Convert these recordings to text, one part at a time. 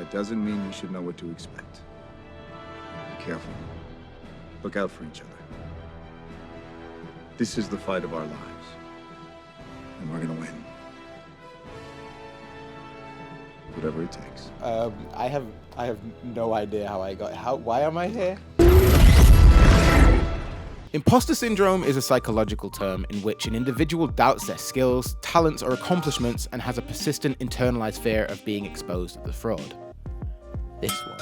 It doesn't mean you should know what to expect. Be careful. Look out for each other. This is the fight of our lives. And we're gonna win. Whatever it takes. I have no idea why am I here? Imposter syndrome is a psychological term in which an individual doubts their skills, talents, or accomplishments and has a persistent internalized fear of being exposed as a fraud. This one.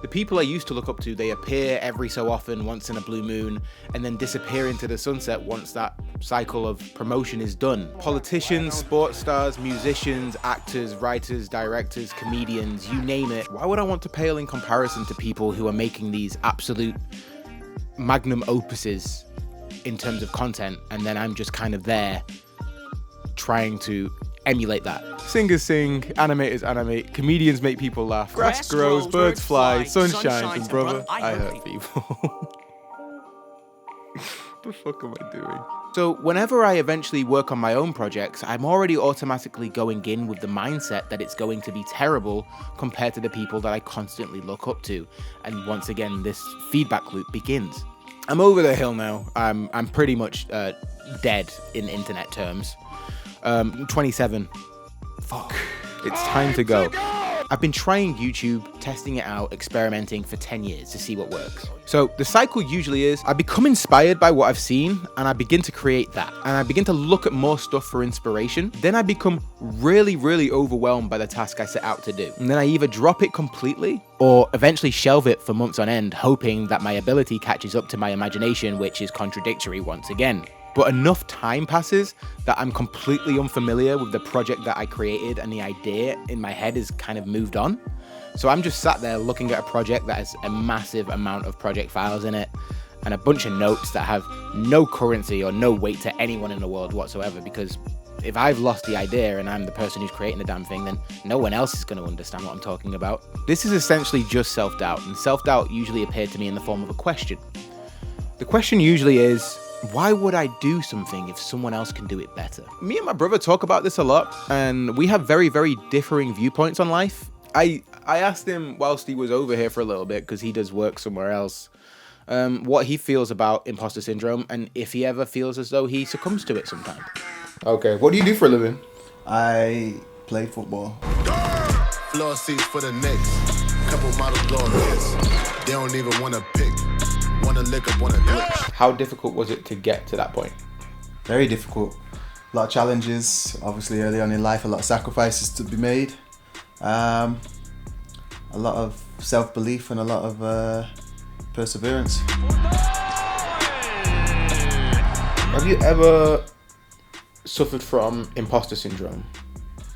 The people I used to look up to, they appear every so often, once in a blue moon, and then disappear into the sunset once that cycle of promotion is done. Politicians, sports stars, musicians, actors, writers, directors, comedians, you name it. Why would I want to pale in comparison to people who are making these absolute magnum opuses in terms of content, and then I'm just kind of there trying to emulate that. Singers sing, animators animate, comedians make people laugh, grass grows, birds fly, sun shines, and brother, I hurt people. What the fuck am I doing? So whenever I eventually work on my own projects, I'm already automatically going in with the mindset that it's going to be terrible compared to the people that I constantly look up to. And once again, this feedback loop begins. I'm over the hill now. I'm pretty much dead in internet terms. 27. Fuck. It's time to go. I've been trying YouTube, testing it out, experimenting for 10 years to see what works. So the cycle usually is, I become inspired by what I've seen and I begin to create that. And I begin to look at more stuff for inspiration. Then I become really, really overwhelmed by the task I set out to do. And then I either drop it completely or eventually shelve it for months on end, hoping that my ability catches up to my imagination, which is contradictory once again. But enough time passes that I'm completely unfamiliar with the project that I created and the idea in my head is kind of moved on. So I'm just sat there looking at a project that has a massive amount of project files in it and a bunch of notes that have no currency or no weight to anyone in the world whatsoever, because if I've lost the idea and I'm the person who's creating the damn thing, then no one else is going to understand what I'm talking about. This is essentially just self-doubt, and self-doubt usually appeared to me in the form of a question. The question usually is, why would I do something if someone else can do it better? Me and my brother talk about this a lot, and we have very, very differing viewpoints on life. I asked him whilst he was over here for a little bit, because he does work somewhere else, what he feels about imposter syndrome and if he ever feels as though he succumbs to it sometimes. Okay, what do you do for a living? I play football. Floor seats for the Knicks. Couple models blowing kids. They don't even want to pick. Want to lick up on a glitch. How difficult was it to get to that point? Very difficult. A lot of challenges, obviously early on in life, a lot of sacrifices to be made. A lot of self-belief and a lot of perseverance. Have you ever suffered from imposter syndrome?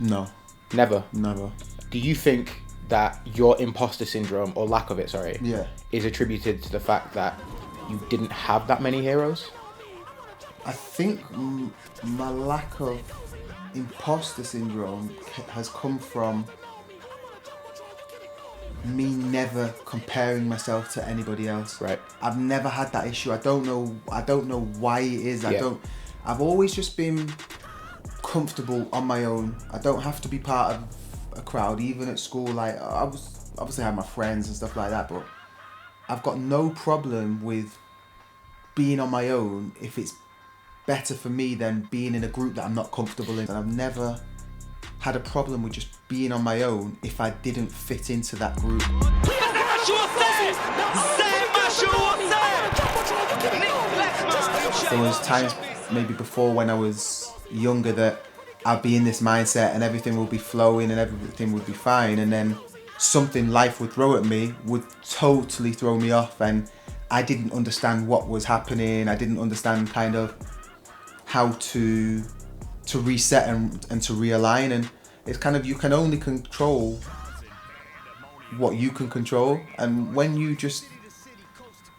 No. Never? Never. Do you think that your imposter syndrome, or lack of it, sorry, is attributed to the fact that you didn't have that many heroes? I think my lack of imposter syndrome has come from me never comparing myself to anybody else. Right. I've never had that issue. I don't know why it is. I've always just been comfortable on my own. I don't have to be part of a crowd, even at school. Like, I was obviously had my friends and stuff like that, but I've got no problem with being on my own if it's better for me than being in a group that I'm not comfortable in. And I've never had a problem with just being on my own if I didn't fit into that group. There was times maybe before when I was younger that I'd be in this mindset and everything would be flowing and everything would be fine, and then something life would throw at me would totally throw me off, and I didn't understand what was happening. I didn't understand kind of how to reset and to realign, and it's kind of, you can only control what you can control, and when you just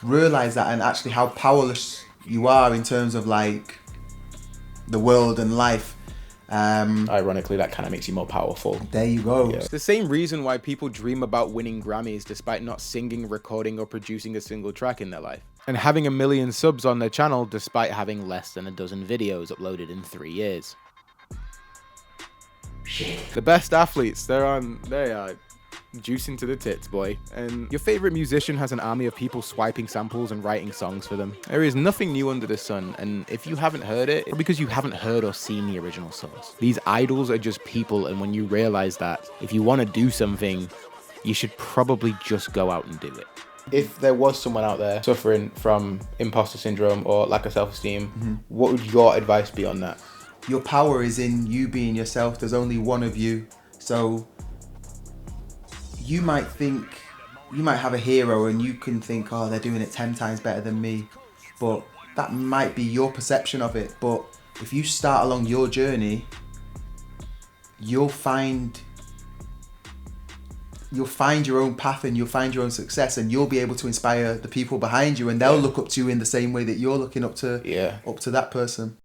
realize that and actually how powerless you are in terms of like the world and life, ironically that kind of makes you more powerful. There you go. It's the same reason why people dream about winning Grammys despite not singing, recording, or producing a single track in their life, and having 1 million subs on their channel despite having less than a dozen videos uploaded in 3 years. Shit. The best athletes, they are Juicing to the tits, boy. And your favorite musician has an army of people swiping samples and writing songs for them. There is nothing new under the sun, and if you haven't heard it, it's because you haven't heard or seen the original source. These idols are just people, and when you realize that, if you want to do something, you should probably just go out and do it. If there was someone out there suffering from imposter syndrome or lack of self-esteem, what would your advice be on that? Your power is in you being yourself. There's only one of you. So you might have a hero and you can think, oh, they're doing it 10 times better than me. But that might be your perception of it. But if you start along your journey, you'll find your own path and you'll find your own success, and you'll be able to inspire the people behind you, and they'll look up to you in the same way that you're looking up to that person.